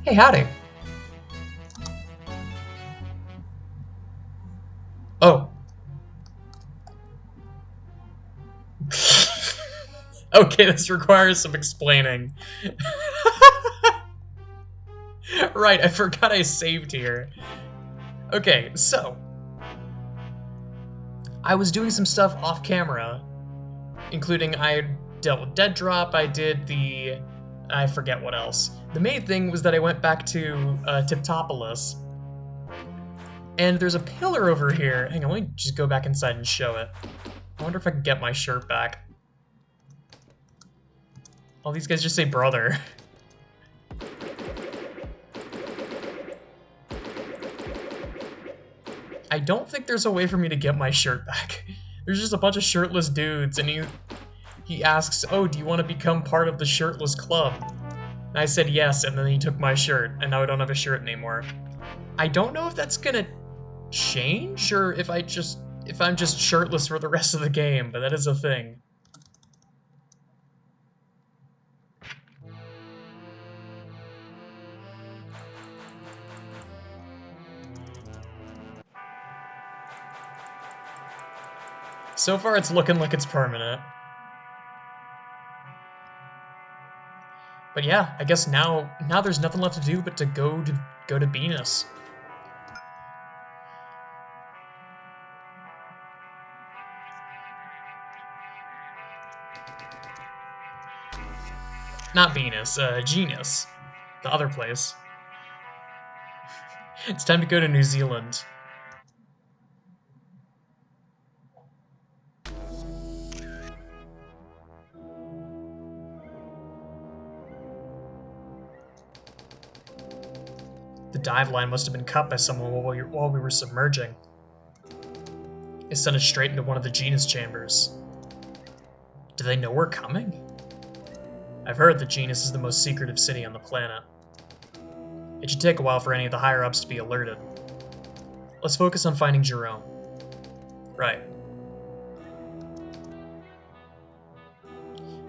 Hey, howdy. Oh. Okay, this requires some explaining. Right, I forgot I saved here. Okay, so I was doing some stuff off camera, including I dealt with Dead Drop, I forget what else. The main thing was that I went back to Tiptopolis, and there's a pillar over here. Hang on, let me just go back inside and show it. I wonder if I can get my shirt back. All these guys just say brother. I don't think there's a way for me to get my shirt back. There's just a bunch of shirtless dudes, and he asks, oh, do you want to become part of the shirtless club? And I said yes, and then he took my shirt, and now I don't have a shirt anymore. I don't know if that's gonna change, or if I'm just shirtless for the rest of the game, but that is a thing. So far, it's looking like it's permanent. But yeah, I guess now there's nothing left to do but to go to Venus. Not Venus, Genus. The other place. It's time to go to New Zealand. The dive line must have been cut by someone while we were submerging. It sent us straight into one of the Genus chambers. Do they know we're coming? I've heard that Genus is the most secretive city on the planet. It should take a while for any of the higher-ups to be alerted. Let's focus on finding Jerome. Right.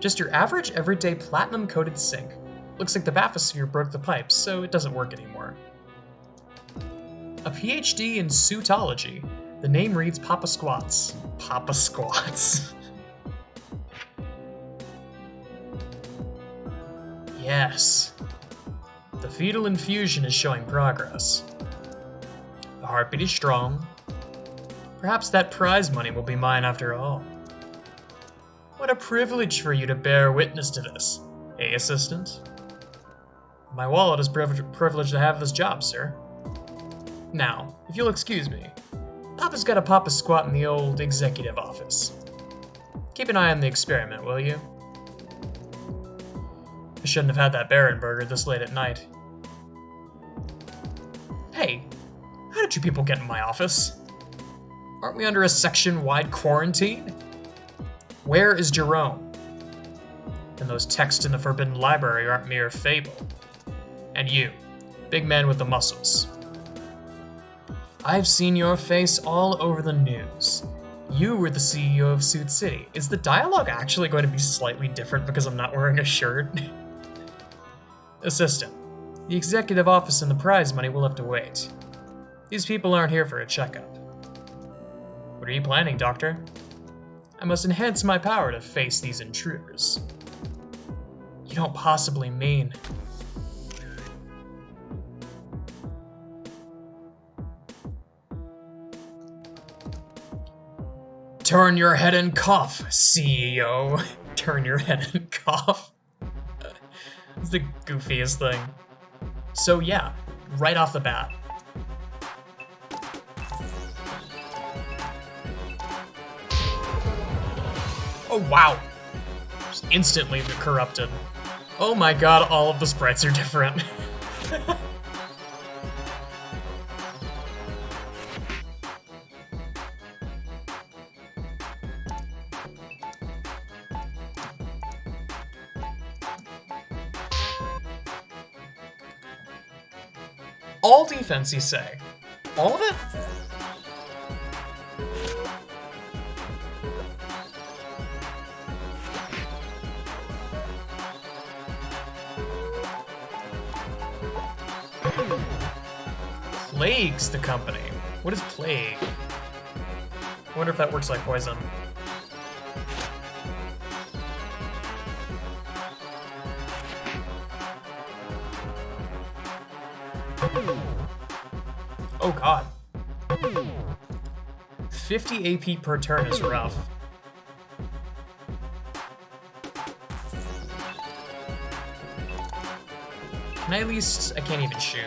Just your average, everyday, platinum-coated sink. Looks like the bathysphere broke the pipes, so it doesn't work anymore. A PhD in suitology. The name reads Papa Squats. Papa Squats. Yes. The fetal infusion is showing progress. The heartbeat is strong. Perhaps that prize money will be mine after all. What a privilege for you to bear witness to this, eh, assistant? My wallet is privileged to have this job, sir. Now, if you'll excuse me, Papa's got a Papa squat in the old executive office. Keep an eye on the experiment, will you? I shouldn't have had that Baron burger this late at night. Hey, how did you people get in my office? Aren't we under a section-wide quarantine? Where is Jerome? And those texts in the Forbidden Library aren't mere fable. And you, big man with the muscles. I've seen your face all over the news. You were the CEO of Suit City. Is the dialogue actually going to be slightly different because I'm not wearing a shirt? Assistant, the executive office and the prize money will have to wait. These people aren't here for a checkup. What are you planning, Doctor? I must enhance my power to face these intruders. You don't possibly mean... Turn your head and cough, CEO. Turn your head and cough. It's the goofiest thing. So yeah, right off the bat. Oh wow. Just instantly corrupted. Oh my god, all of the sprites are different. All defense, you say? All of it? plagues the company. What is plague? I wonder if that works like poison. Oh god. 50 AP per turn is rough. Can I at least... I can't even shoot.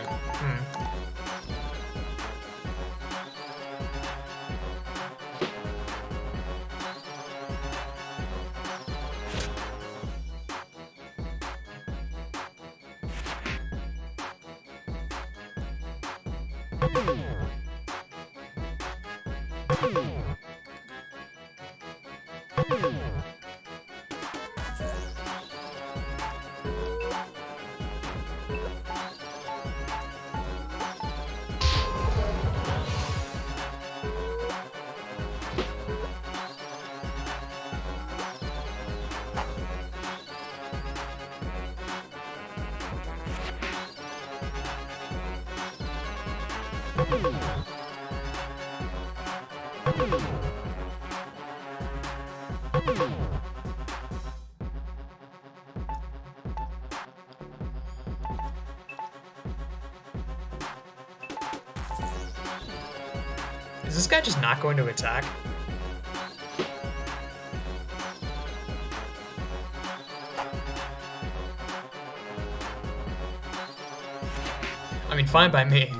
Is this guy just not going to attack? I mean, fine by me.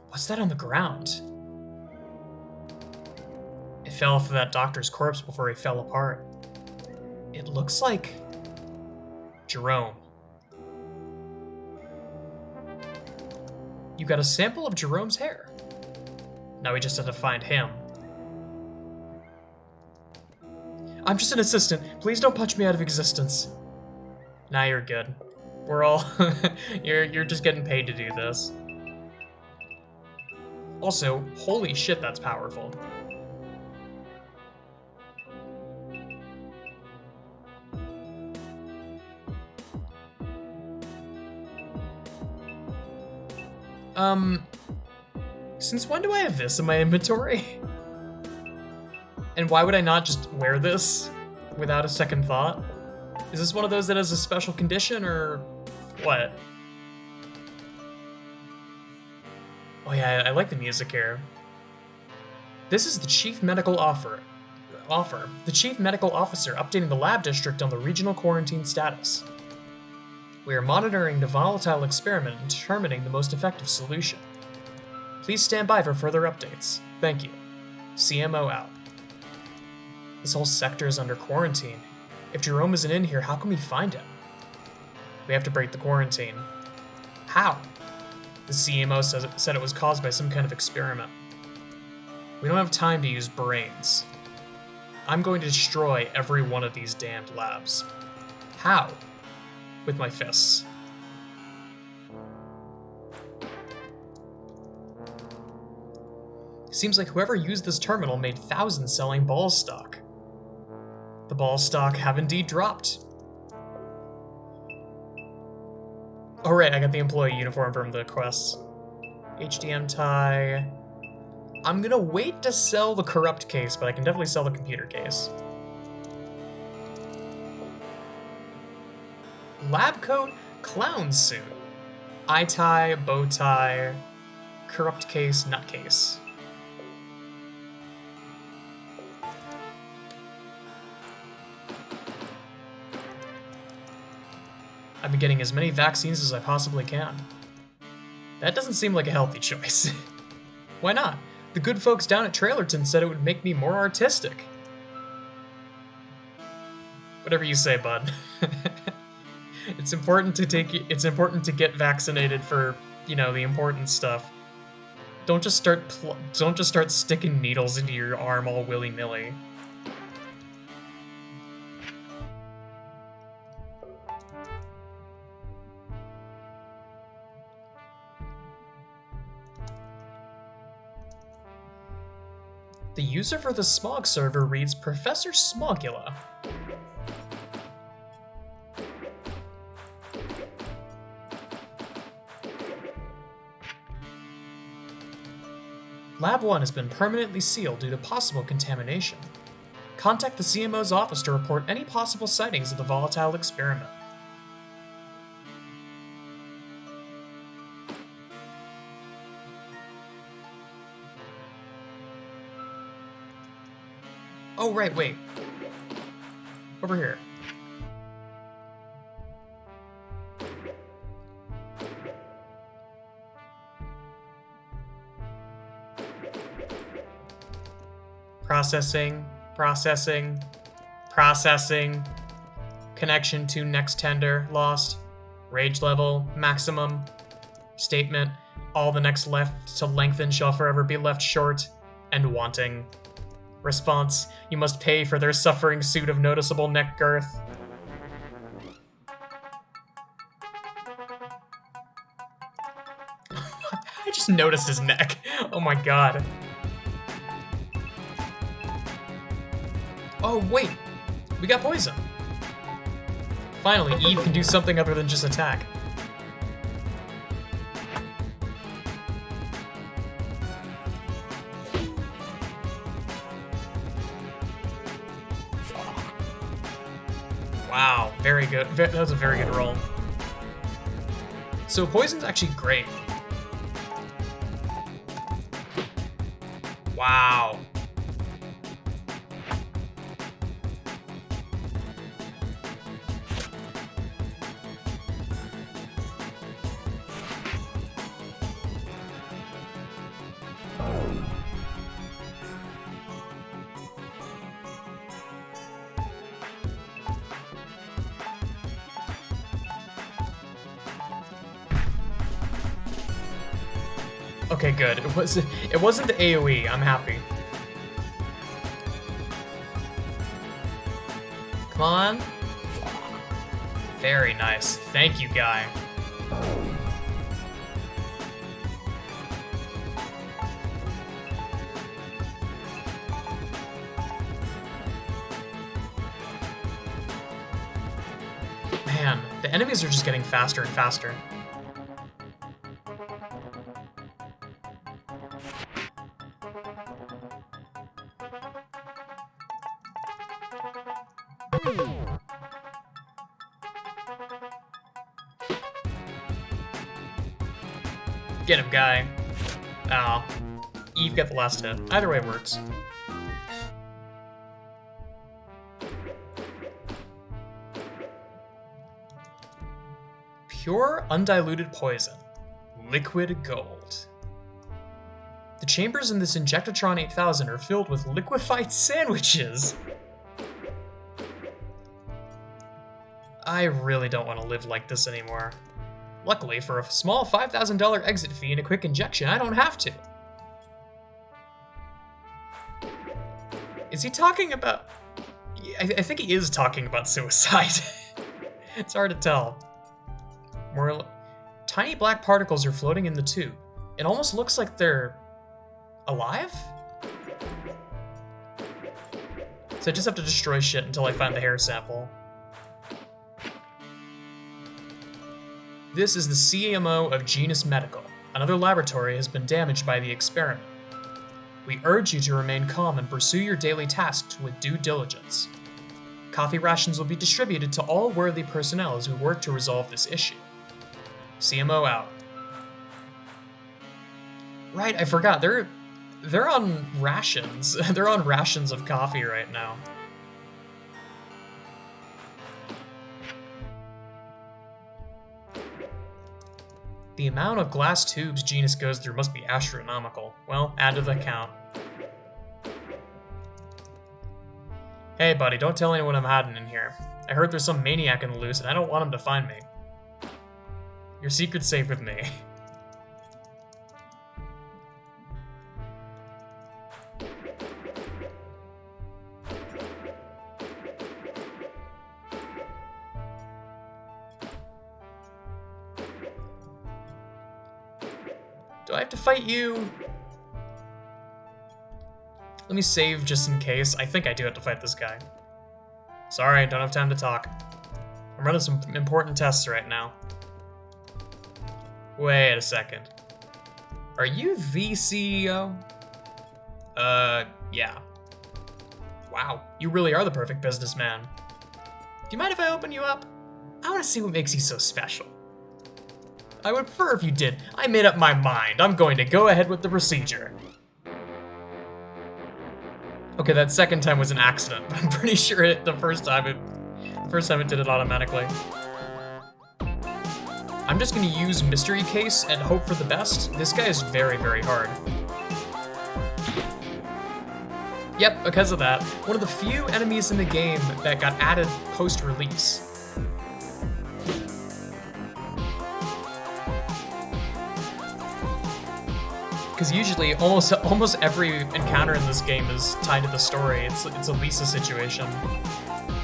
What's that on the ground? It fell off of that doctor's corpse before he fell apart. It looks like Jerome. You got a sample of Jerome's hair. Now we just have to find him. I'm just an assistant. Please don't punch me out of existence. Nah, you're good. We're all... you're just getting paid to do this. Also, holy shit, that's powerful. Since when do I have this in my inventory? And why would I not just wear this without a second thought? Is this one of those that has a special condition, or what? Oh yeah, I like the music here. This is the Chief Medical Officer. The Chief Medical Officer updating the lab district on the regional quarantine status. We are monitoring the volatile experiment and determining the most effective solution. Please stand by for further updates. Thank you. CMO out. This whole sector is under quarantine. If Jerome isn't in here, how can we find him? We have to break the quarantine. How? The CMO said it was caused by some kind of experiment. We don't have time to use brains. I'm going to destroy every one of these damned labs. How? With my fists. Seems like whoever used this terminal made thousands selling ball stock. The ball stock have indeed dropped. Oh right, I got the employee uniform from the quests. HDM tie. I'm gonna wait to sell the corrupt case, but I can definitely sell the computer case. Lab coat, clown suit. Eye tie, bow tie, corrupt case, nutcase. I've been getting as many vaccines as I possibly can. That doesn't seem like a healthy choice. Why not? The good folks down at Trailerton said it would make me more artistic. Whatever you say, bud. It's important to get vaccinated for, you know, the important stuff. Don't just start sticking needles into your arm all willy-nilly. The user for the Smog server reads Professor Smogula. Lab 1 has been permanently sealed due to possible contamination. Contact the CMO's office to report any possible sightings of the volatile experiment. Oh, right, wait. Over here. Processing, processing, processing. Connection to next tender lost. Rage level maximum. Statement, all the next left to lengthen shall forever be left short and wanting. Response, you must pay for their suffering suit of noticeable neck girth. I just noticed his neck. Oh my god. Oh wait, we got poison. Finally, Eve can do something other than just attack. Wow, very good. That was a very good roll. So poison's actually great. Wow. Okay, good. It wasn't the AoE. I'm happy. Come on. Very nice. Thank you, guy. Man, the enemies are just getting faster and faster. Get him, guy. Oh. Eve got the last hit. Either way works. Pure, undiluted poison. Liquid gold. The chambers in this Injectatron 8000 are filled with liquefied sandwiches. I really don't want to live like this anymore. Luckily, for a small $5,000 exit fee and a quick injection, I don't have to. Is he talking about... I think he is talking about suicide. It's hard to tell. More tiny black particles are floating in the tube. It almost looks like they're... alive? So I just have to destroy shit until I find the hair sample. This is the CMO of Genus Medical. Another laboratory has been damaged by the experiment. We urge you to remain calm and pursue your daily tasks with due diligence. Coffee rations will be distributed to all worthy personnel as we work to resolve this issue. CMO out. Right, I forgot. They're on rations. They're on rations of coffee right now. The amount of glass tubes Genus goes through must be astronomical. Well, add to the count. Hey buddy, don't tell anyone I'm hiding in here. I heard there's some maniac in the loose and I don't want him to find me. Your secret's safe with me. Do I have to fight you? Let me save just in case. I think I do have to fight this guy. Sorry, don't have time to talk. I'm running some important tests right now. Wait a second. Are you the CEO? Yeah. Wow, you really are the perfect businessman. Do you mind if I open you up? I want to see what makes you so special. I would prefer if you did. I made up my mind. I'm going to go ahead with the procedure. Okay, that second time was an accident, but I'm pretty sure the first time it did it automatically. I'm just gonna use Mystery Case and hope for the best. This guy is very, very hard. Yep, because of that. One of the few enemies in the game that got added post-release. Because usually, almost every encounter in this game is tied to the story. It's a Lisa situation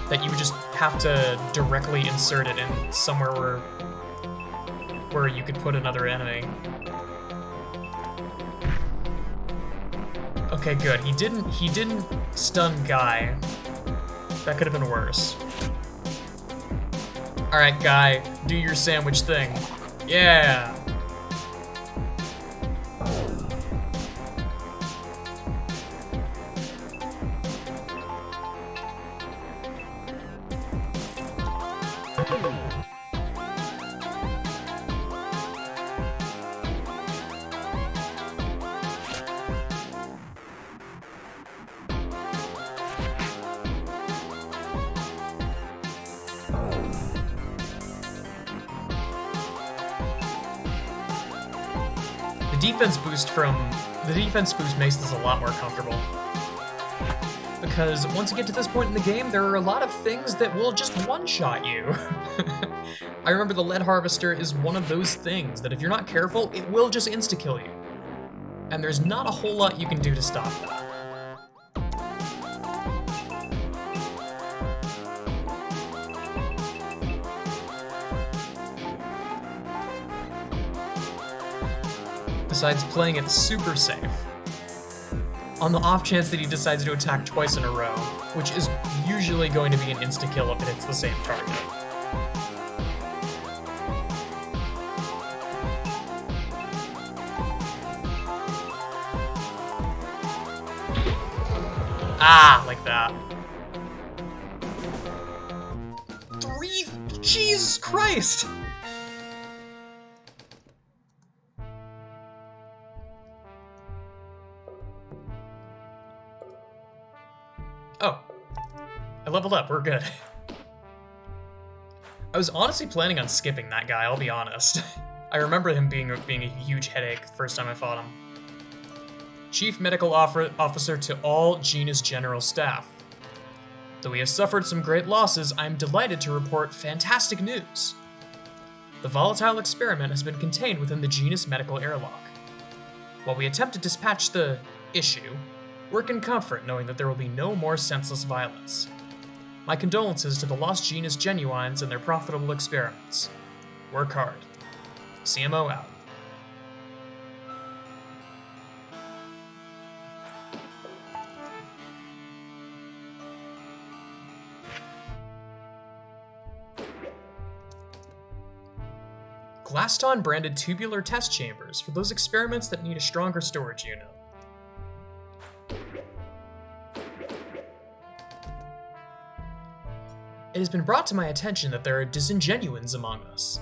that you would just have to directly insert it in somewhere where you could put another enemy. Okay, good. He didn't stun Guy. That could have been worse. All right, Guy, do your sandwich thing. Yeah. The defense boost makes this a lot more comfortable. Because once you get to this point in the game, there are a lot of things that will just one-shot you. I remember the lead harvester is one of those things that if you're not careful, it will just insta-kill you. And there's not a whole lot you can do to stop that. Besides playing it super safe, on the off chance that he decides to attack twice in a row, which is usually going to be an insta-kill if it hits the same target. Ah, like that. Jesus Christ! Oh, I leveled up, we're good. I was honestly planning on skipping that guy, I'll be honest. I remember him being a huge headache the first time I fought him. Chief Medical Officer to all Genus General Staff. Though we have suffered some great losses, I am delighted to report fantastic news. The volatile experiment has been contained within the Genus Medical Airlock. While we attempt to dispatch the issue, work in comfort knowing that there will be no more senseless violence. My condolences to the lost Genus Genuines and their profitable experiments. Work hard. CMO out. Glaston branded tubular test chambers for those experiments that need a stronger storage unit. It has been brought to my attention that there are disingenuines among us.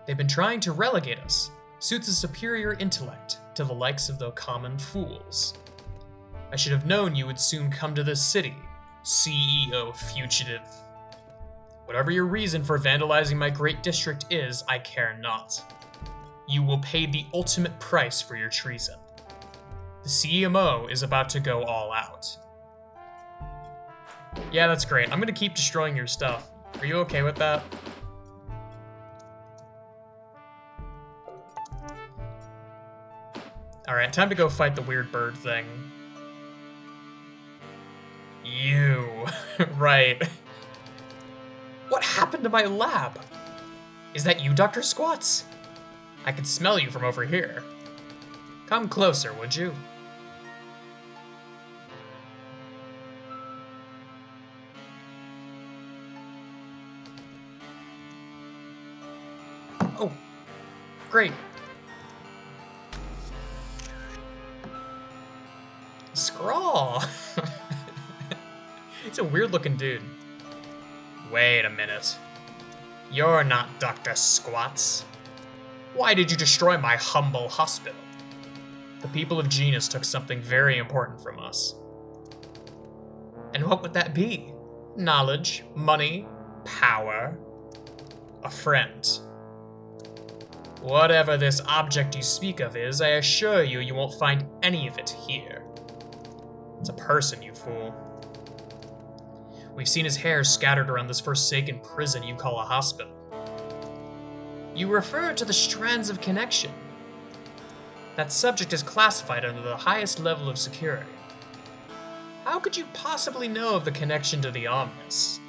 They've been trying to relegate us, suits a superior intellect, to the likes of the common fools. I should have known you would soon come to this city, CEO fugitive. Whatever your reason for vandalizing my great district is, I care not. You will pay the ultimate price for your treason. The CMO is about to go all out. Yeah, that's great. I'm gonna keep destroying your stuff. Are you okay with that? Alright, time to go fight the weird bird thing. You. Right. What happened to my lab? Is that you, Dr. Squats? I can smell you from over here. Come closer, would you? Oh, great. He's a weird-looking dude. Wait a minute. You're not Dr. Squats. Why did you destroy my humble hospital? The people of Genus took something very important from us. And what would that be? Knowledge, money, power, a friend. Whatever this object you speak of is, I assure you, you won't find any of it here. It's a person, you fool. We've seen his hair scattered around this forsaken prison you call a hospital. You refer to the strands of connection. That subject is classified under the highest level of security. How could you possibly know of the connection to the Omnis?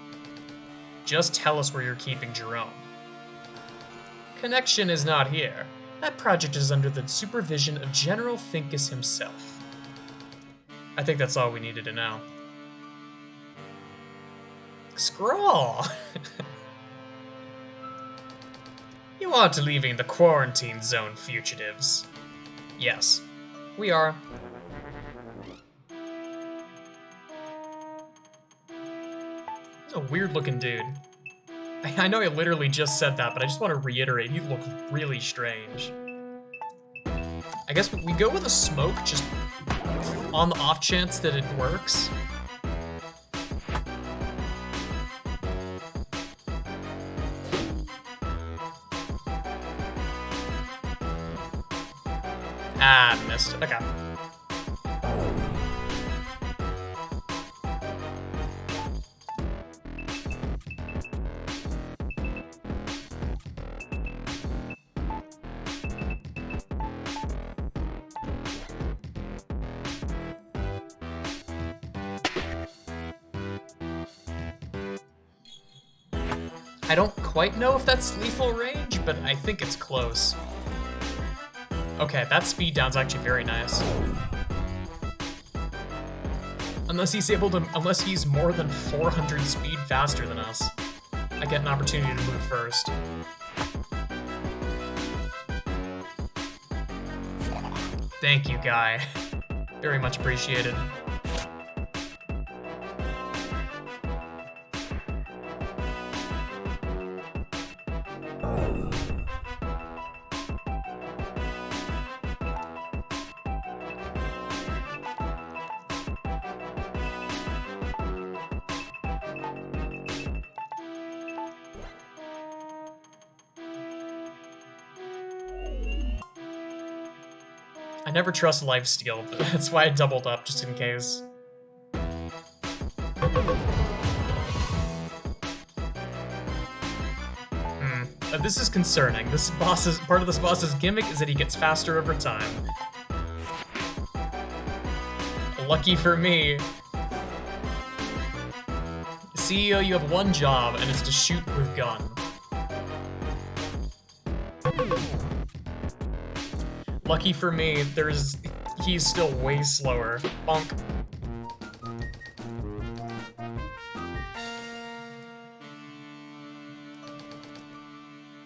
Just tell us where you're keeping Jerome. Connection is not here. That project is under the supervision of General Finkus himself. I think that's all we needed to know. Scrawl! You aren't leaving the quarantine zone, fugitives. Yes, we are. He's a weird-looking dude. I know I literally just said that, but I just want to reiterate, he looks really strange. I guess we go with a smoke, just on the off chance that it works. Ah, missed. Okay. I don't quite know if that's lethal range, but I think it's close. Okay, that speed down's actually very nice. Unless he's more than 400 speed faster than us, I get an opportunity to move first. Thank you, guy. Very much appreciated. I never trust lifesteal, that's why I doubled up, just in case. This is concerning. Part of this boss's gimmick is that he gets faster over time. Lucky for me. CEO, you have one job, and it's to shoot with gun. Lucky for me, he's still way slower. Bonk.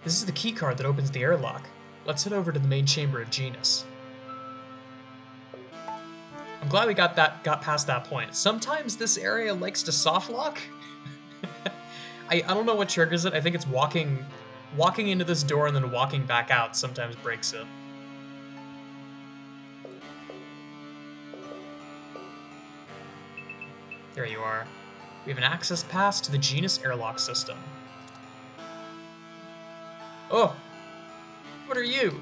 This is the key card that opens the airlock. Let's head over to the main chamber of Genus. I'm glad we got past that point. Sometimes this area likes to soft lock. I don't know what triggers it. I think it's walking into this door and then walking back out sometimes breaks it. There you are. We have an access pass to the Genus airlock system. Oh! What are you?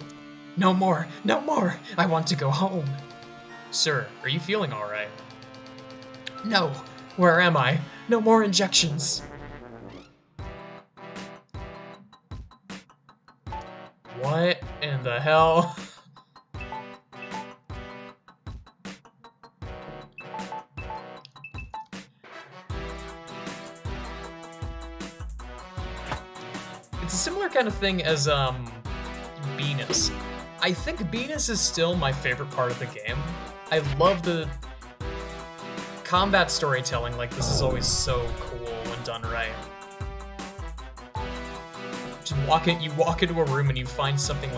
No more! No more! I want to go home! Sir, are you feeling alright? No! Where am I? No more injections! What in the hell? It's a similar kind of thing as, Venus. I think Venus is still my favorite part of the game. I love the combat storytelling, like, this is always so cool when done right. You walk into a room and you find something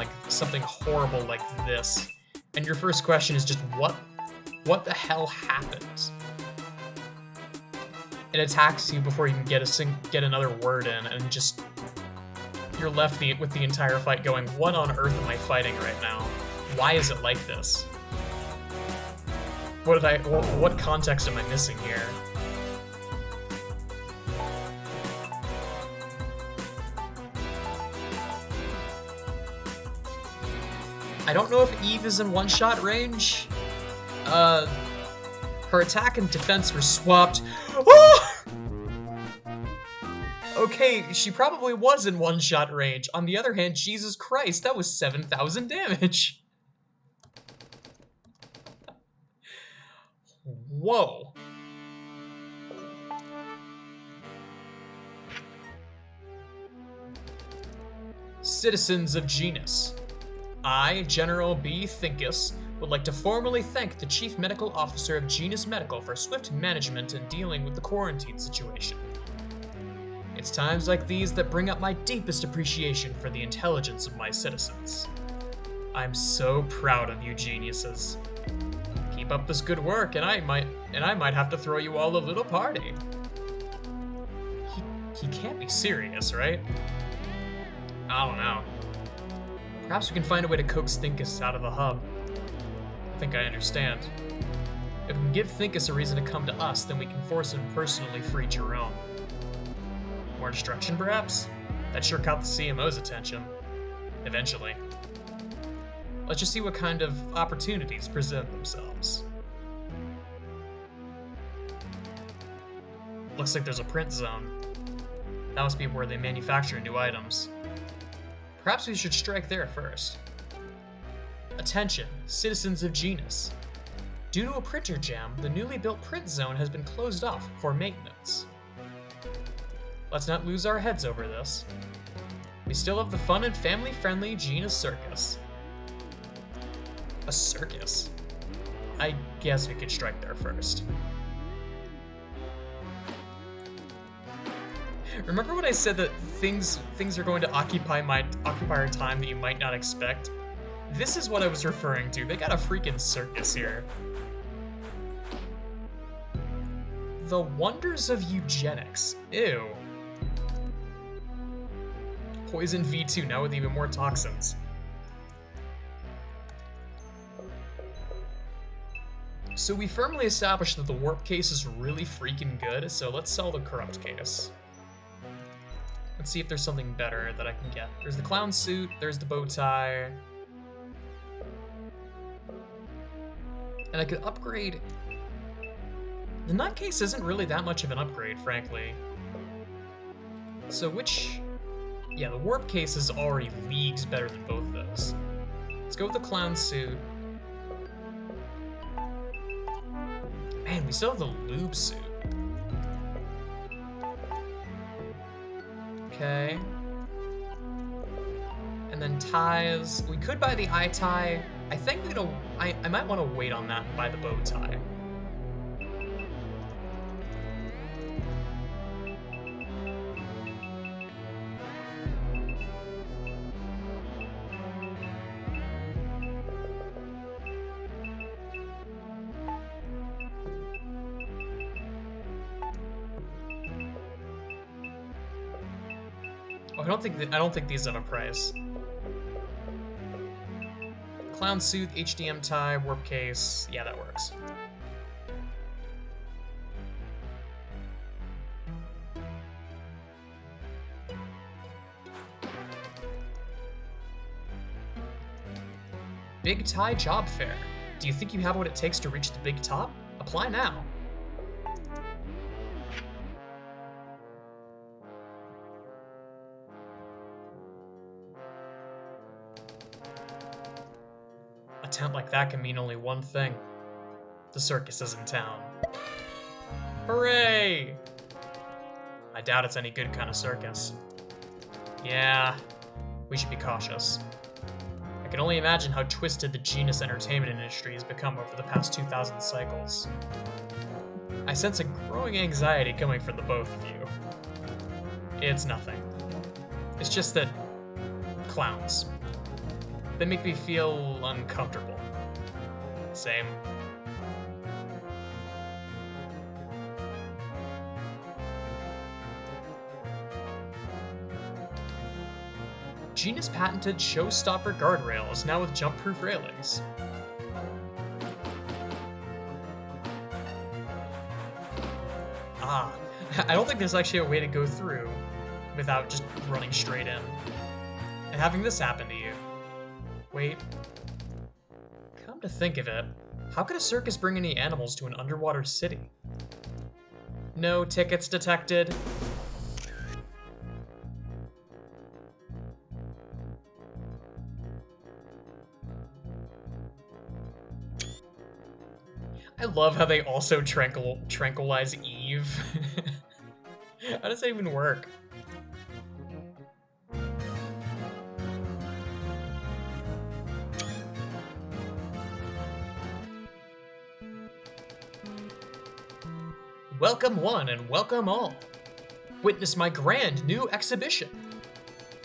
horrible like this, and your first question is just, what the hell happened? it attacks you before you can get another word in, and just you're left with the entire fight going, what on earth am I fighting right now? Why is it like this? What context am I missing here? I don't know if Eve is in one-shot range. Her attack and defense were swapped. Oh! Okay, she probably was in one-shot range. On the other hand, Jesus Christ, that was 7,000 damage. Whoa. Citizens of Genus. I, General B. Thinkus, would like to formally thank the Chief Medical Officer of Genus Medical for swift management in dealing with the quarantine situation. It's times like these that bring up my deepest appreciation for the intelligence of my citizens. I'm so proud of you geniuses. Keep up this good work, and I might have to throw you all a little party. He can't be serious, right? I don't know. Perhaps we can find a way to coax Thinkus out of the hub. I think I understand. If we can give Thinkus a reason to come to us, then we can force him to personally free Jerome. More destruction, perhaps? That sure caught the CMO's attention. Eventually. Let's just see what kind of opportunities present themselves. Looks like there's a print zone. That must be where they manufacture new items. Perhaps we should strike there first. Attention, citizens of Genus. Due to a printer jam, the newly built print zone has been closed off for maintenance. Let's not lose our heads over this. We still have the fun and family-friendly Genus Circus. A circus? I guess we could strike there first. Remember when I said that things are going to occupy our time that you might not expect? This is what I was referring to. They got a freaking circus here. The wonders of eugenics. Ew. Poison V2 now with even more toxins. So we firmly established that the warp case is really freaking good, so let's sell the corrupt case. Let's see if there's something better that I can get. There's the clown suit, there's the bow tie. And I could upgrade... The nutcase isn't really that much of an upgrade, frankly. So which... Yeah, the warp case is already leagues better than both of those. Let's go with the clown suit. Man, we still have the lube suit. Okay. And then ties. We could buy the eye tie. I think I might want to wait on that and buy the bow tie. Oh, I don't think these have a price. Clown suit, HDM tie, warp case. Yeah, that works. Big tie job fair. Do you think you have what it takes to reach the big top? Apply now. A tent like that can mean only one thing. The circus is in town. Hooray! I doubt it's any good kind of circus. Yeah, we should be cautious. I can only imagine how twisted the Genus entertainment industry has become over the past 2,000 cycles. I sense a growing anxiety coming from the both of you. It's nothing. It's just that... clowns. They make me feel uncomfortable. Same. Genus patented showstopper guardrails, now with jump-proof railings. Ah, I don't think there's actually a way to go through without just running straight in. And having this happen to you. Wait. Come to think of it, how could a circus bring any animals to an underwater city? No tickets detected. I love how they also tranquilize Eve. How does that even work? Welcome one and welcome all. Witness my grand new exhibition.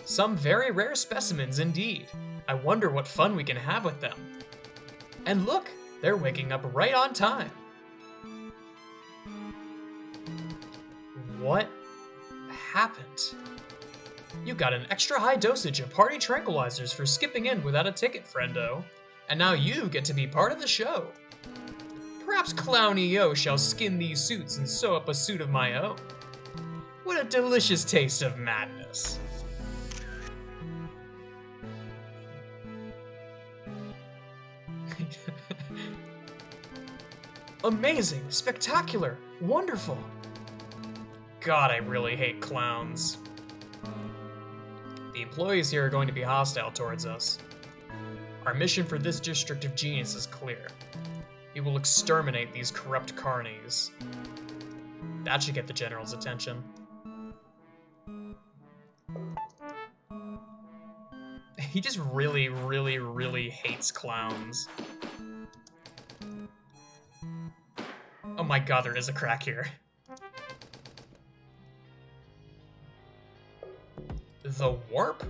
Some very rare specimens indeed. I wonder what fun we can have with them. And look, they're waking up right on time. What happened? You got an extra high dosage of party tranquilizers for skipping in without a ticket, friendo. And now you get to be part of the show. Perhaps Clown.io shall skin these suits and sew up a suit of my own. What a delicious taste of madness. Amazing, spectacular, wonderful. God, I really hate clowns. The employees here are going to be hostile towards us. Our mission for this district of genius is clear. We will exterminate these corrupt carnies. That should get the general's attention. He just really, really, really hates clowns. Oh my god, there is a crack here. The warp?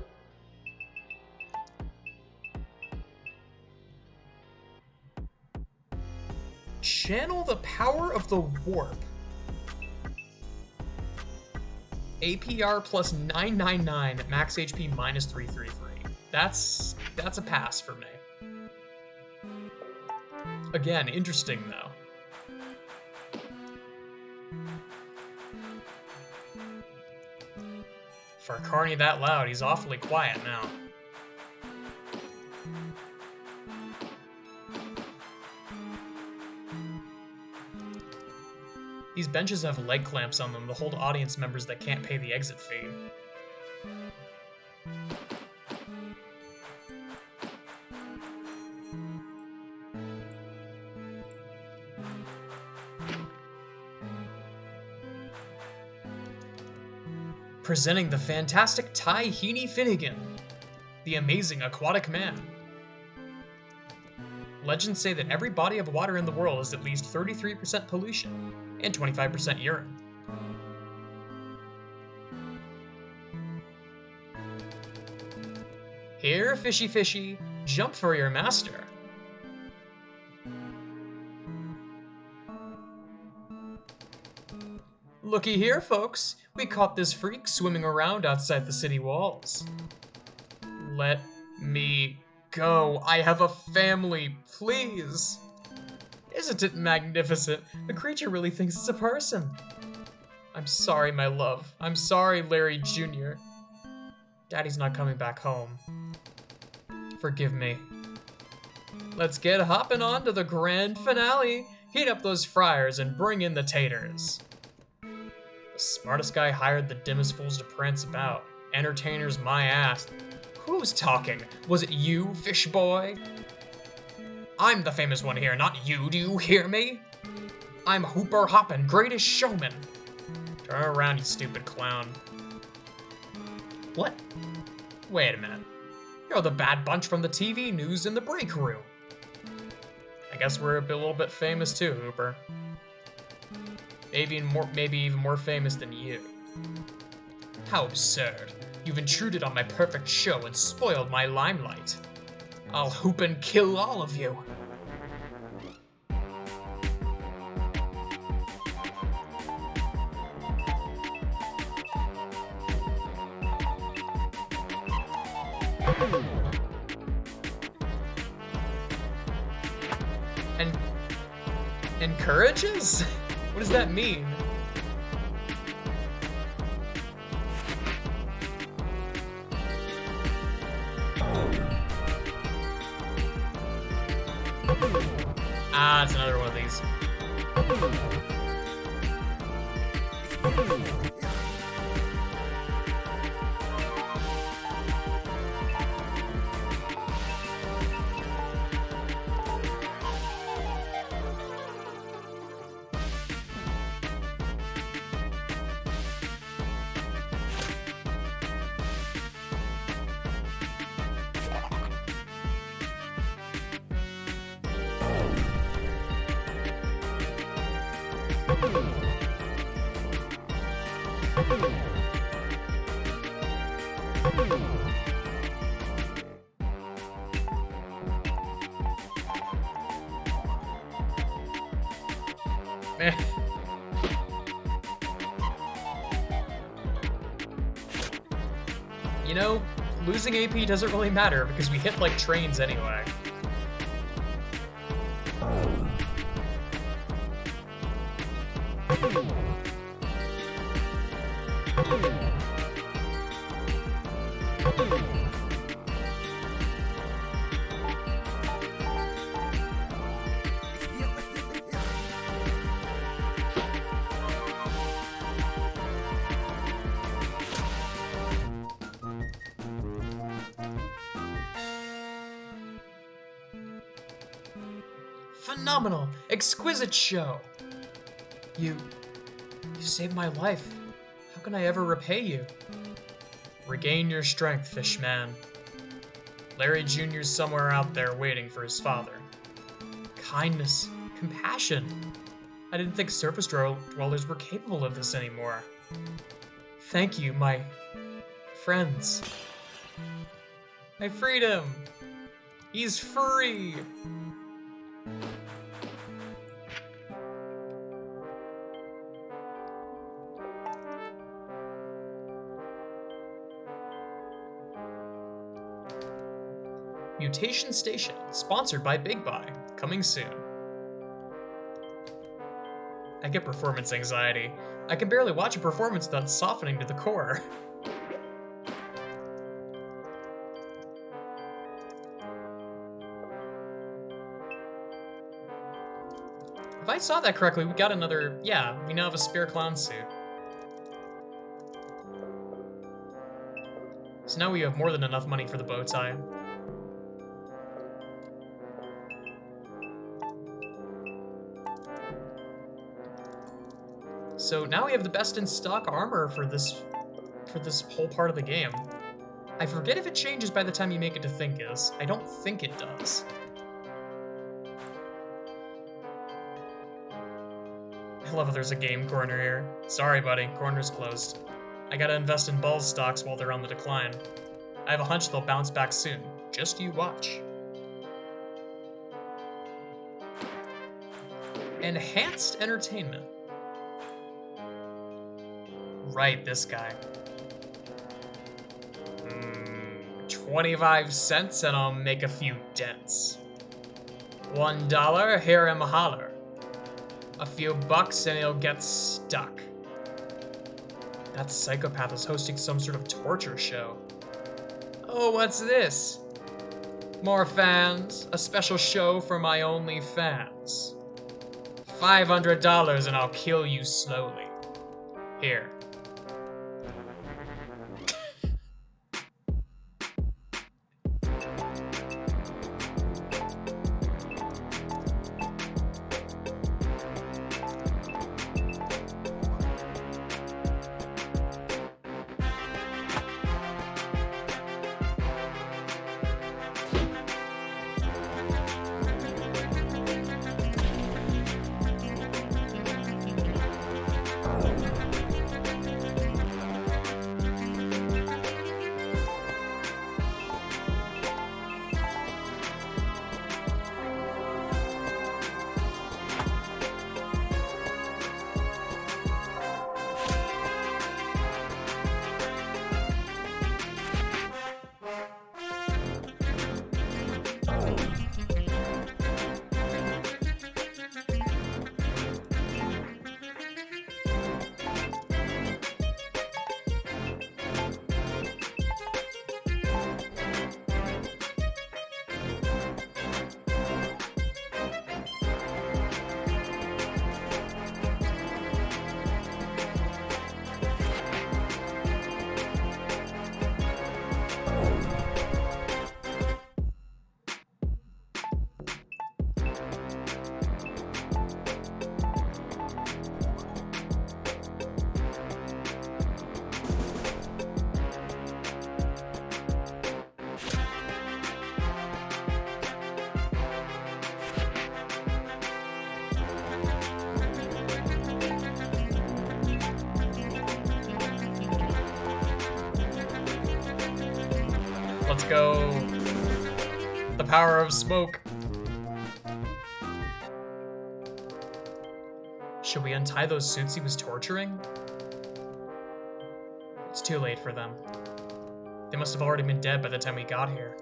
Channel the power of the warp. APR plus 999, max HP minus 333. That's a pass for me. Again, interesting though. For a carny that loud, he's awfully quiet now. These benches have leg clamps on them to hold audience members that can't pay the exit fee. Presenting the fantastic Ty Heaney Finnegan, the amazing aquatic man. Legends say that every body of water in the world is at least 33% pollution and 25% urine. Here, fishy fishy, jump for your master. Looky here, folks. We caught this freak swimming around outside the city walls. Let me go. I have a family, please. Isn't it magnificent? The creature really thinks it's a person. I'm sorry, my love. I'm sorry, Larry Jr. Daddy's not coming back home. Forgive me. Let's get hopping on to the grand finale. Heat up those fryers and bring in the taters. The smartest guy hired the dimmest fools to prance about. Entertainers my ass. Who's talking? Was it you, fish boy? I'm the famous one here, not you, do you hear me? I'm Hooper Hoppin', greatest showman. Turn around, you stupid clown. What? Wait a minute. You're the bad bunch from the TV news in the break room. I guess we're a little bit famous too, Hooper. Maybe even more famous than you. How absurd. You've intruded on my perfect show and spoiled my limelight. I'll hoop and kill all of you. And encourages? What does that mean? Ah, it's another one of these. Meh. You know, losing AP doesn't really matter because we hit like trains anyway. Phenomenal! Exquisite show! You saved my life. How can I ever repay you? Regain your strength, fishman. Larry Jr.'s somewhere out there waiting for his father. Kindness, compassion. I didn't think surface dwellers were capable of this anymore. Thank you, my friends. I freed him! He's free! Mutation Station, sponsored by Big Buy, coming soon. I get performance anxiety. I can barely watch a performance without softening to the core. If I saw that correctly, we got another... Yeah, we now have a spare clown suit. So now we have more than enough money for the bow tie. So now we have the best in stock armor for this whole part of the game. I forget if it changes by the time you make it to Thinkis. I don't think it does. I love how there's a game corner here. Sorry, buddy, corner's closed. I gotta invest in ball stocks while they're on the decline. I have a hunch they'll bounce back soon. Just you watch. Enhanced entertainment. Right, this guy. 25 cents and I'll make a few dents. $1, hear him holler. A few bucks and he'll get stuck. That psychopath is hosting some sort of torture show. Oh, what's this? More fans, a special show for my only fans. $500 and I'll kill you slowly. Here. let's go. The power of smoke. Should we untie those suits he was torturing? It's too late for them. They must have already been dead by the time we got here.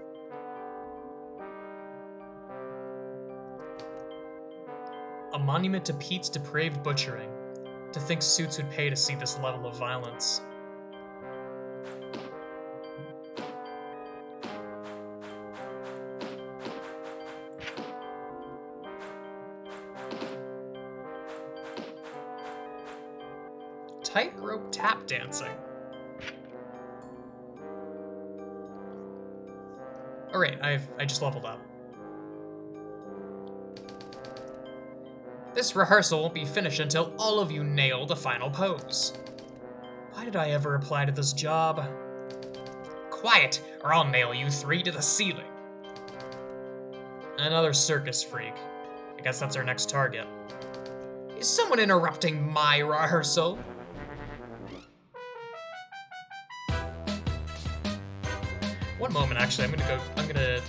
A monument to Pete's depraved butchering. To think suits would pay to see this level of violence. Tightrope tap dancing. Alright, I just leveled up. This rehearsal won't be finished until all of you nail the final pose. Why did I ever apply to this job? Quiet, or I'll nail you three to the ceiling. Another circus freak. I guess that's our next target. Is someone interrupting my rehearsal? One moment, actually, I'm gonna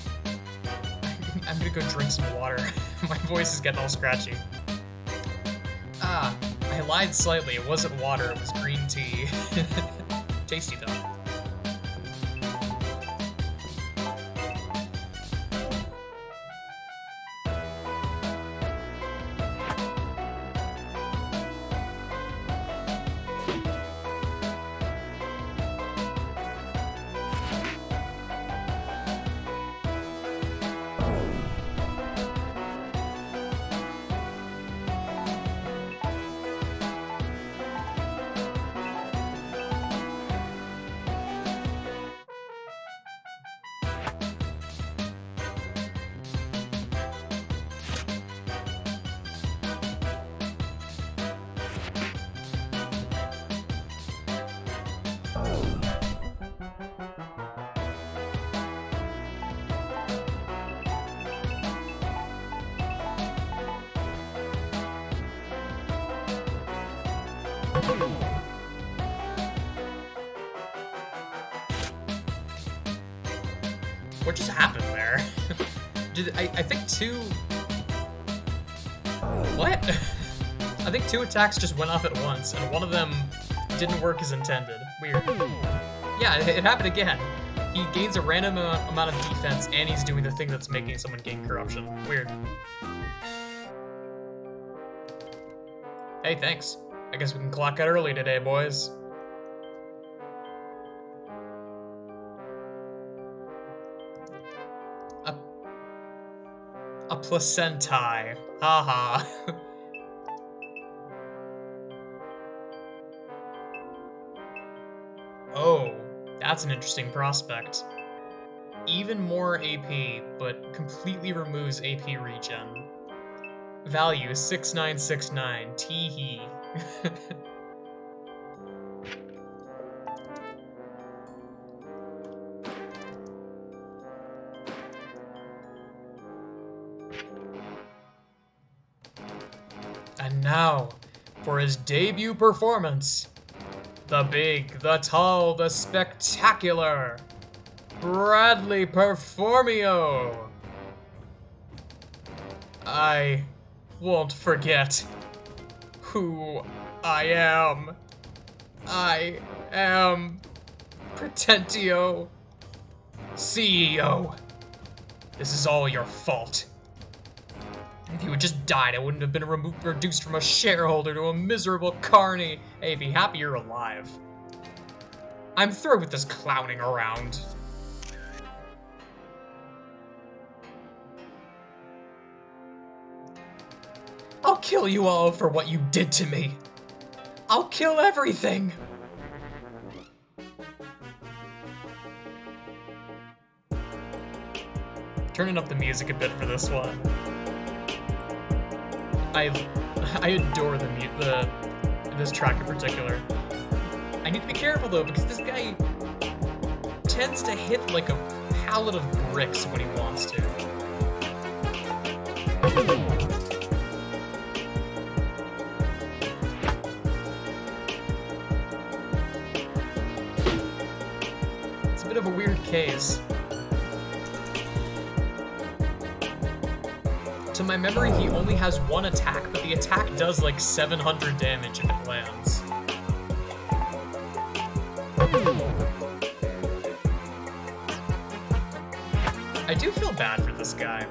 go drink some water. My voice is getting all scratchy. Ah, I lied slightly. It wasn't water, it was green tea. Tasty though. What just happened there? I think two... What? I think two attacks just went off at once, and one of them didn't work as intended. Weird. Yeah, it happened again. He gains a random amount of defense, and he's doing the thing that's making someone gain corruption. Weird. Hey, thanks. I guess we can clock out early today, boys. A placentae. Haha. Oh, that's an interesting prospect. Even more AP, but completely removes AP regen. Value 6969. Teehee. And now, for his debut performance, the big, the tall, the spectacular, Bradley Perfomio. I won't forget who I am. I am Pretentio, CEO. This is all your fault. If you had just died, I wouldn't have been reduced from a shareholder to a miserable carny. Hey, be happy you're alive. I'm through with this clowning around. I'll kill you all for what you did to me. I'll kill everything. Turning up the music a bit for this one. I adore this track in particular. I need to be careful though, because this guy tends to hit like a pallet of bricks when he wants to. It's a bit of a weird case. my memory, he only has one attack, but the attack does like 700 damage if it lands. I do feel bad for this guy.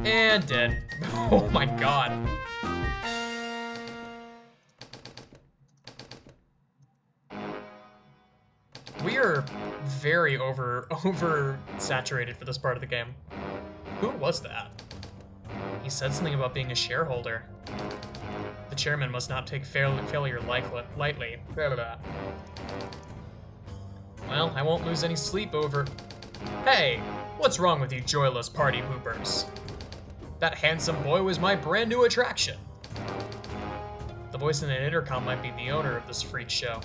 And dead. Oh my god. We are very over-saturated for this part of the game. Who was that? He said something about being a shareholder. The chairman must not take failure lightly. Blah, blah, blah. Well, I won't lose any sleep over... Hey! What's wrong with you joyless party poopers? That handsome boy was my brand new attraction. The voice in an intercom might be the owner of this freak show.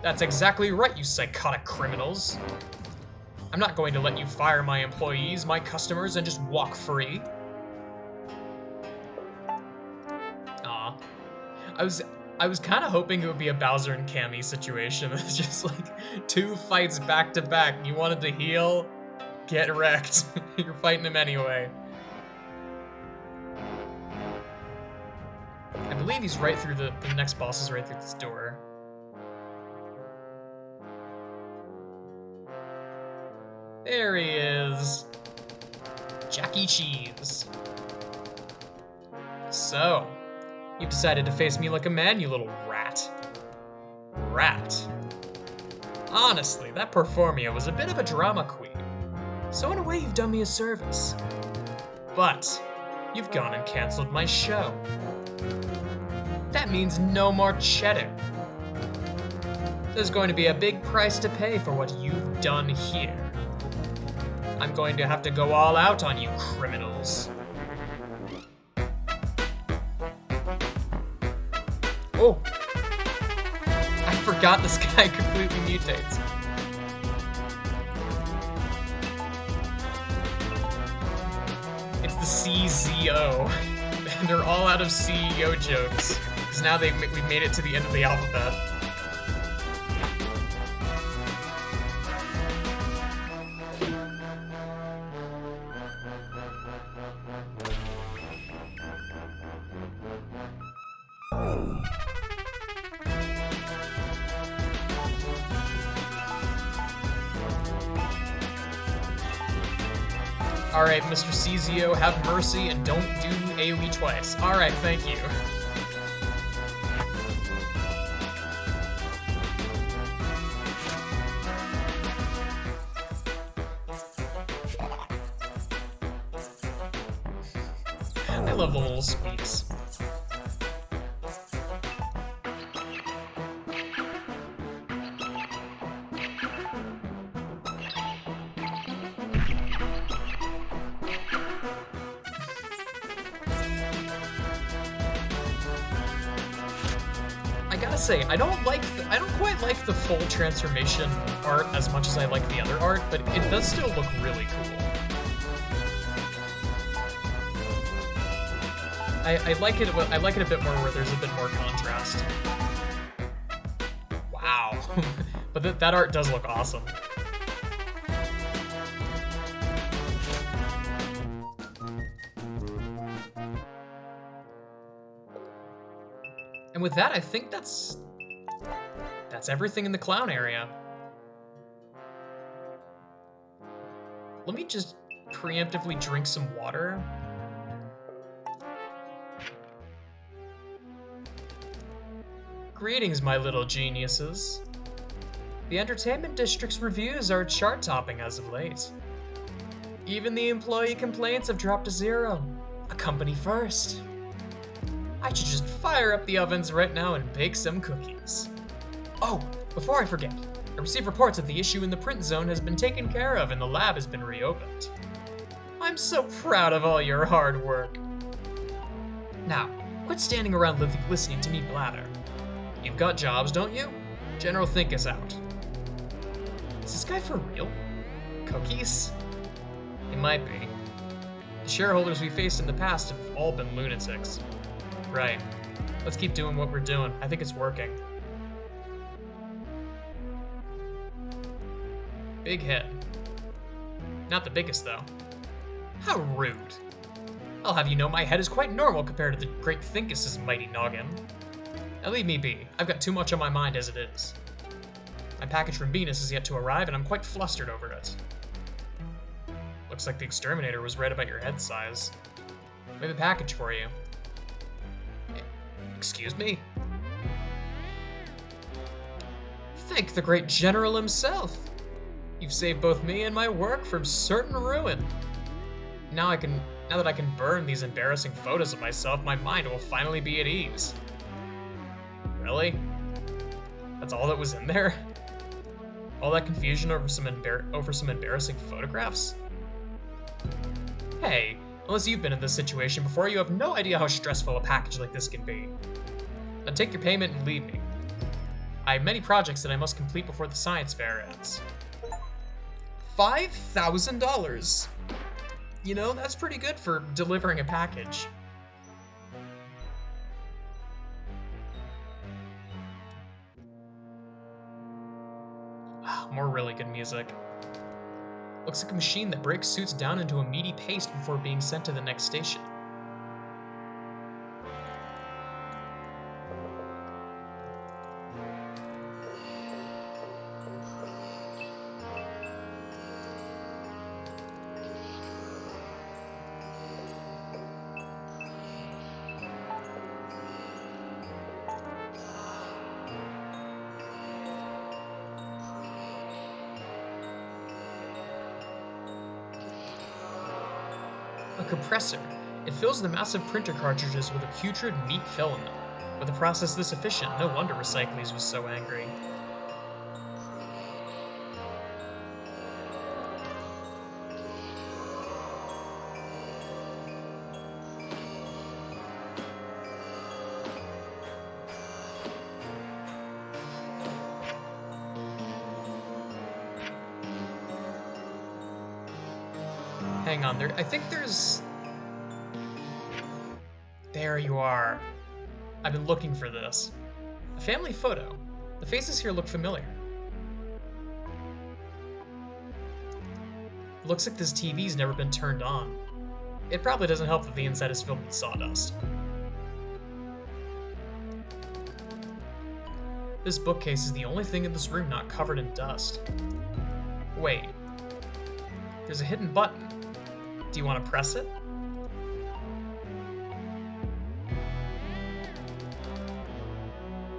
That's exactly right, you psychotic criminals. I'm not going to let you fire my employees, my customers, and just walk free. Aw. I was kind of hoping it would be a Bowser and Cammy situation. It's just like 2 fights back to back. You wanted to heal? Get wrecked. You're fighting him anyway. I believe he's right through the next boss is right through this door. There he is. Jackie Cheese. So, you've decided to face me like a man, you little rat. Rat. Honestly, that Performia was a bit of a drama queen. So in a way, you've done me a service. But, you've gone and canceled my show. That means no more cheddar. There's going to be a big price to pay for what you've done here. I'm going to have to go all out on you criminals. Oh! I forgot this guy completely mutates. It's the CZO. And they're all out of CEO jokes. Because now we've made it to the end of the alphabet. Alright, Mr. CZO, have mercy and don't do AoE twice. Alright, thank you. I love the little squeaks. I gotta say, I don't quite like the full transformation art as much as I like the other art, but it does still look really cool. I like it a bit more where there's a bit more contrast. Wow. But that art does look awesome. And with that, I think that's everything in the clown area. Let me just preemptively drink some water. Greetings, my little geniuses. The Entertainment District's reviews are chart-topping as of late. Even the employee complaints have dropped to 0. A company first. I should just fire up the ovens right now and bake some cookies. Oh, before I forget, I received reports that the issue in the print zone has been taken care of and the lab has been reopened. I'm so proud of all your hard work. Now, quit standing around listening to me blather. You've got jobs, don't you? General Think is out. Is this guy for real? Cookies? He might be. The shareholders we faced in the past have all been lunatics. Right. Let's keep doing what we're doing. I think it's working. Big head. Not the biggest, though. How rude. I'll have you know my head is quite normal compared to the great Thinkus's mighty noggin. Now leave me be. I've got too much on my mind as it is. My package from Venus is yet to arrive, and I'm quite flustered over it. Looks like the exterminator was right about your head size. We have a package for you. Excuse me? Thank the great general himself. You've saved both me and my work from certain ruin. Now that I can burn these embarrassing photos of myself, my mind will finally be at ease. Really? That's all that was in there? All that confusion over some embarrassing photographs? Hey, unless you've been in this situation before, you have no idea how stressful a package like this can be. Now take your payment and leave me. I have many projects that I must complete before the science fair ends. $5,000! You know, that's pretty good for delivering a package. More really good music. Looks like a machine that breaks suits down into a meaty paste before being sent to the next station. A compressor. It fills the massive printer cartridges with a putrid meat filament. With a process this efficient, no wonder Recycles was so angry. Hang on there. I think there's... There you are. I've been looking for this. A family photo. The faces here look familiar. Looks like this TV's never been turned on. It probably doesn't help that the inside is filled with sawdust. This bookcase is the only thing in this room not covered in dust. Wait. There's a hidden button. Do you want to press it?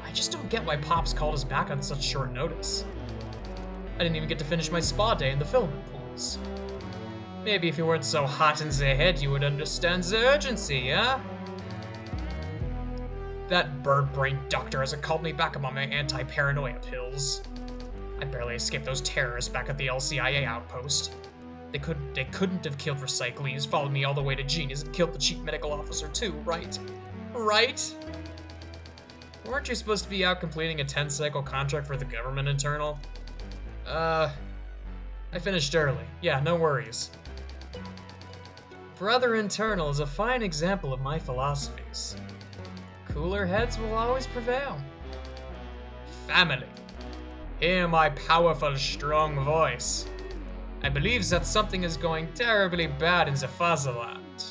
I just don't get why Pops called us back on such short notice. I didn't even get to finish my spa day in the filament pools. Maybe if you weren't so hot in the head, you would understand the urgency, huh? That bird-brained doctor hasn't called me back on my anti-paranoia pills. I barely escaped those terrorists back at the LCIA outpost. They couldn't have killed Recycles, followed me all the way to Genius, and killed the chief medical officer too, right? Right? Weren't you supposed to be out completing a 10-cycle contract for the government internal? I finished early. Yeah, no worries. Brother Internal is a fine example of my philosophies. Cooler heads will always prevail. Family. Hear my powerful, strong voice. I believe that something is going terribly bad in the fatherland.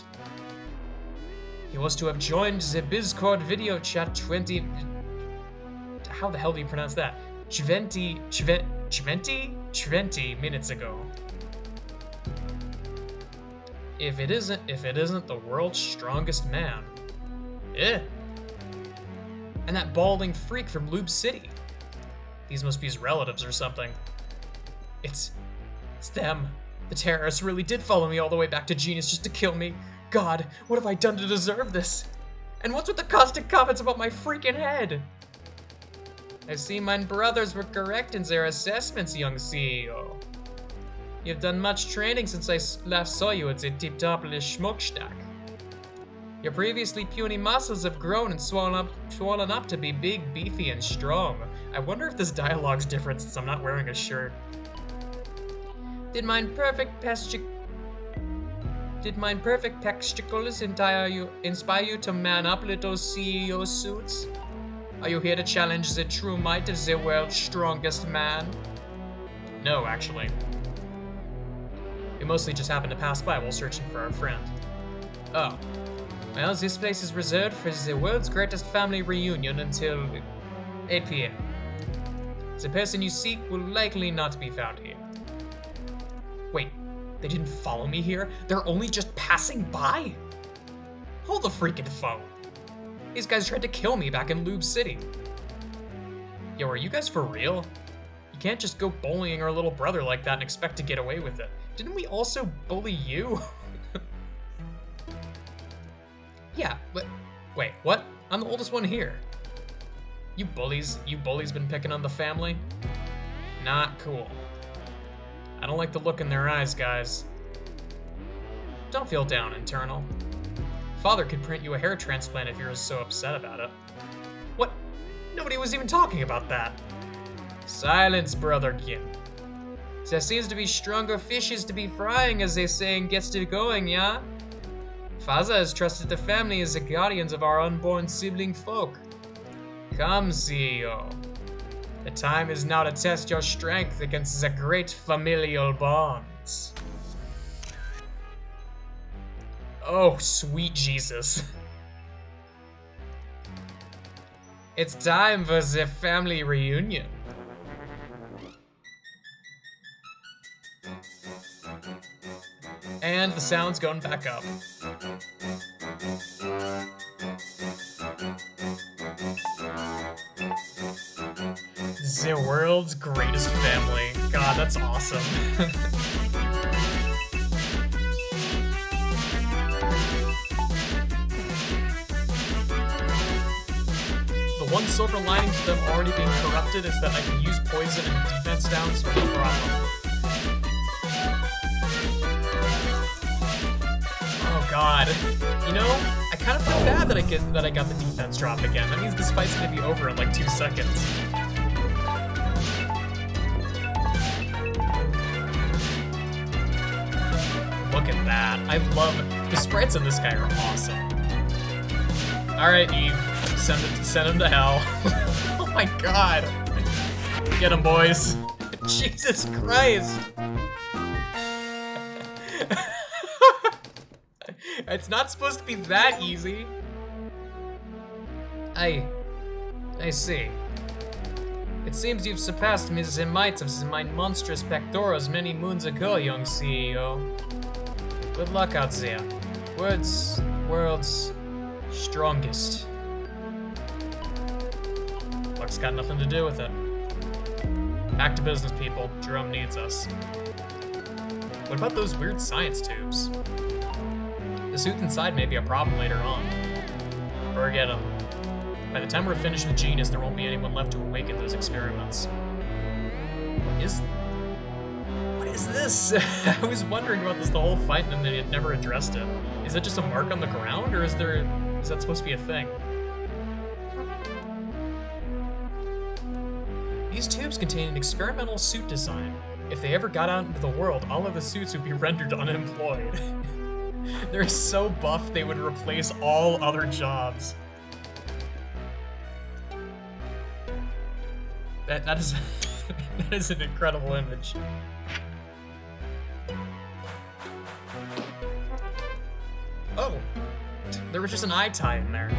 He was to have joined the Bizcord video chat 20... How the hell do you pronounce that? 20 minutes ago. If it isn't the world's strongest man. Eh. And that balding freak from Lube City. These must be his relatives or something. It's them. The terrorists really did follow me all the way back to Genius just to kill me. God, what have I done to deserve this? And what's with the constant comments about my freaking head? I see my brothers were correct in their assessments, young CEO. You've done much training since I last saw you at the tip-top-ish smokestack. Your previously puny muscles have grown and swollen up to be big, beefy, and strong. I wonder if this dialogue's different since I'm not wearing a shirt. Did mine perfect pesticles inspire you to man up, little CEO suits? Are you here to challenge the true might of the world's strongest man? No, actually. We mostly just happened to pass by while searching for our friend. Oh. Well, this place is reserved for the world's greatest family reunion until 8 p.m. The person you seek will likely not be found here. Wait, they didn't follow me here? They're only just passing by? Hold the freaking phone. These guys tried to kill me back in Lube City. Yo, are you guys for real? You can't just go bullying our little brother like that and expect to get away with it. Didn't we also bully you? Yeah, but wait, what? I'm the oldest one here. You bullies been picking on the family? Not cool. I don't like the look in their eyes, guys. Don't feel down, internal. Father could print you a hair transplant if you're so upset about it. What? Nobody was even talking about that. Silence, brotherkin. There seems to be stronger fishes to be frying, as they say, and gets to going, yeah? Father has trusted the family as the guardians of our unborn sibling folk. Come, CEO. The time is now to test your strength against the great familial bonds. Oh, sweet Jesus. It's time for the family reunion. And the sound's going back up. The world's greatest family. God, that's awesome. The one silver lining to them already being corrupted is that I can use poison and defense down, so no problem. Oh god. You know, I kind of feel bad that I got the defense drop again. That means this fight's gonna be over in like 2 seconds. Look at that. I love the sprites in this guy are awesome. Alright, Eve. Send him to hell. Oh my god. Get him, boys. Jesus Christ. It's not supposed to be that easy. I see. It seems you've surpassed me the might of my monstrous pectorals many moons ago, young CEO. Good luck out there. World's strongest. Luck's got nothing to do with it. Back to business, people. Jerome needs us. What about those weird science tubes? The suit inside may be a problem later on. Forget them. By the time we're finished with Genius, there won't be anyone left to awaken those experiments. What is this? I was wondering about this the whole fight and then they had never addressed it. Is it just a mark on the ground, or is that supposed to be a thing? These tubes contain an experimental suit design. If they ever got out into the world, all of the suits would be rendered unemployed. They're so buff they would replace all other jobs. That is that is an incredible image. Oh, there was just an eye tie in there.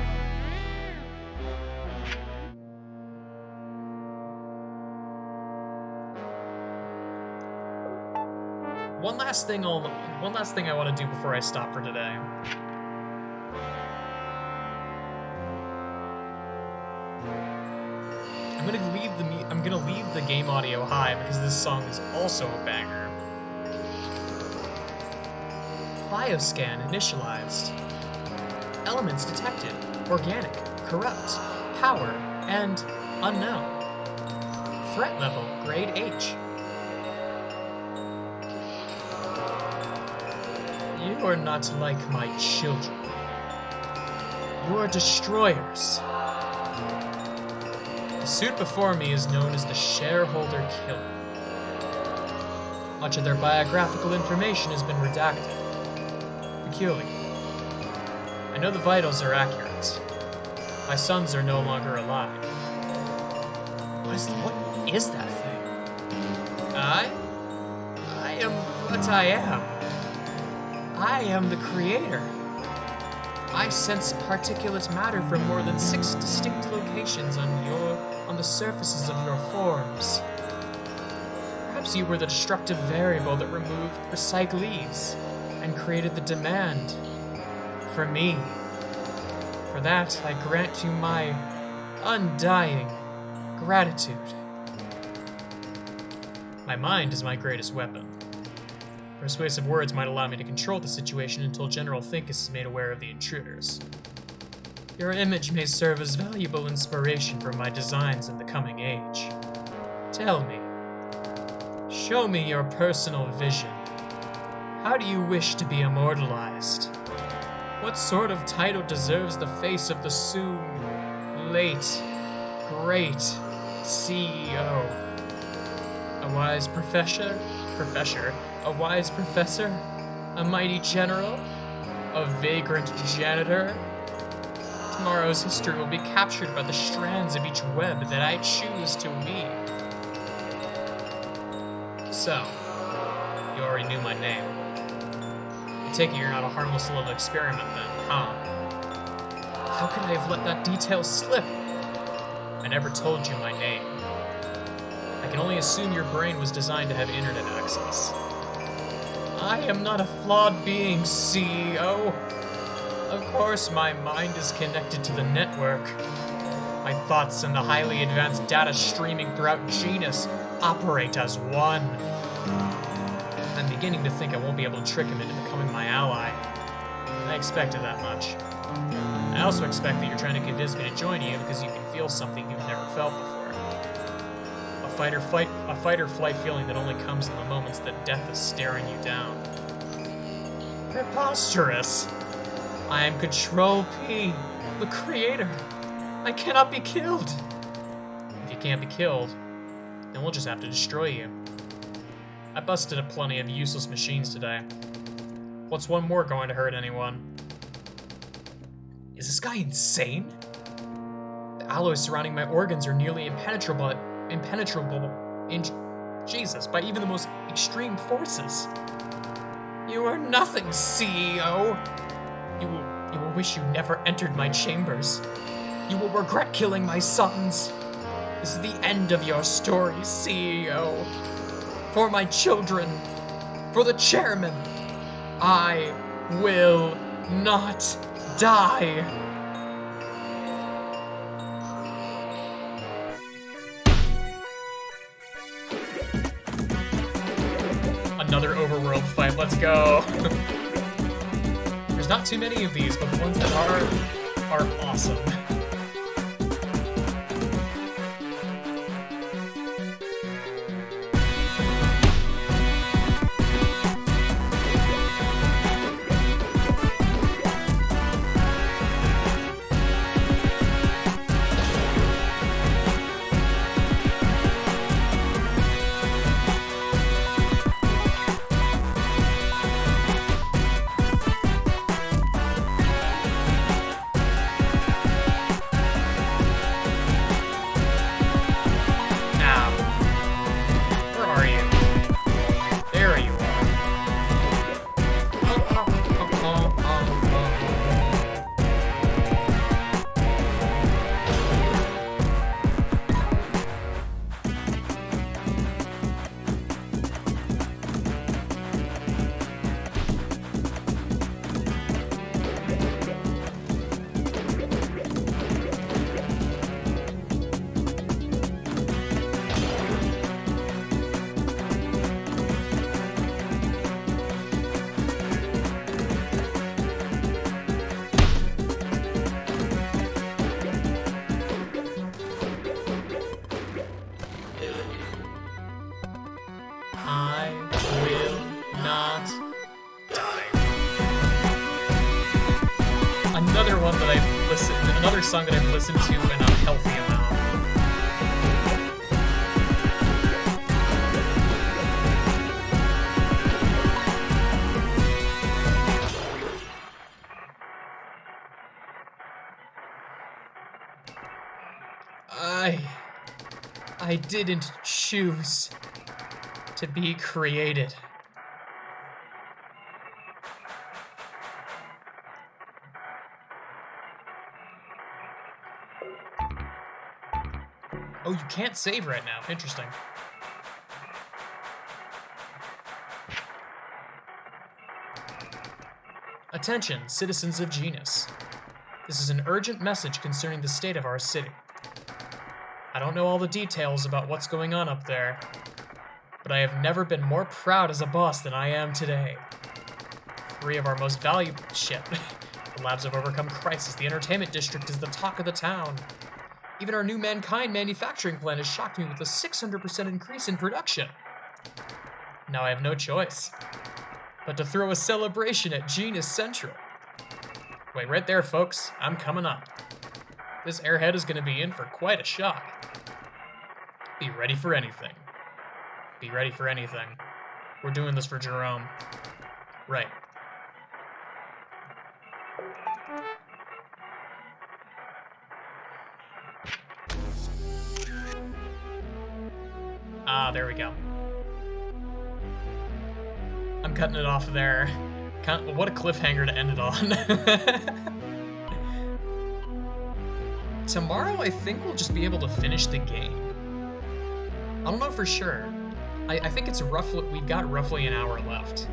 One last thing I want to do before I stop for today. I'm gonna leave the game audio high because this song is also a banger. Bioscan initialized. Elements detected. Organic, corrupt, power, and unknown. Threat level, grade H. You are not like my children. You are destroyers. The suit before me is known as the Shareholder Killer. Much of their biographical information has been redacted. Peculiar. I know the vitals are accurate. My sons are no longer alive. What is that thing? I am But I am. I am the creator. I sense particulate matter from more than 6 distinct locations on the surfaces of your forms. Perhaps you were the destructive variable that removed recyclees and created the demand for me. For that, I grant you my undying gratitude. My mind is my greatest weapon. Persuasive words might allow me to control the situation until General Finkus is made aware of the intruders. Your image may serve as valuable inspiration for my designs in the coming age. Tell me, show me your personal vision. How do you wish to be immortalized? What sort of title deserves the face of the soon late, great CEO? A wise professor? A wise professor? A mighty general? A vagrant janitor? Tomorrow's history will be captured by the strands of each web that I choose to weave. So, you already knew my name. I take it you're not a harmless little experiment then, huh? How could I have let that detail slip? I never told you my name. I can only assume your brain was designed to have internet access. I am not a flawed being, CEO. Of course, my mind is connected to the network. My thoughts and the highly advanced data streaming throughout Genus operate as one. I'm beginning to think I won't be able to trick him into becoming my ally. I expected that much. I also expect that you're trying to convince me to join you because you can feel something you've never felt before. A fight or flight feeling that only comes in the moments that death is staring you down. Preposterous! I am Control P, the creator. I cannot be killed. If you can't be killed, then we'll just have to destroy you. I busted up plenty of useless machines today. What's one more going to hurt anyone? Is this guy insane? The alloys surrounding my organs are nearly impenetrable Jesus, by even the most extreme forces. You are nothing, CEO. You will wish you never entered my chambers. You will regret killing my sons. This is the end of your story, CEO. For my children, for the chairman, I will not die. Another overworld fight, let's go. There's not too many of these, but the ones that are awesome. I will not die. Another song that I've listened to an unhealthy amount. I didn't choose to be created. Oh, you can't save right now. Interesting. Attention, citizens of Genus. This is an urgent message concerning the state of our city. I don't know all the details about what's going on up there, but I have never been more proud as a boss than I am today. 3 of our most valuable... Shit. The labs have overcome crisis. The entertainment district is the talk of the town. Even our new Mankind manufacturing plant has shocked me with a 600% increase in production. Now I have no choice but to throw a celebration at Genus Central. Wait right there, folks. I'm coming up. This airhead is going to be in for quite a shock. Be ready for anything. Be ready for anything. We're doing this for Jerome. Right. Ah, there we go. I'm cutting it off there. What a cliffhanger to end it on. Tomorrow, I think we'll just be able to finish the game. I don't know for sure. I think it's roughly... We've got roughly an hour left.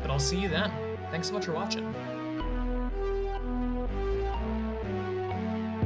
But I'll see you then. Thanks so much for watching.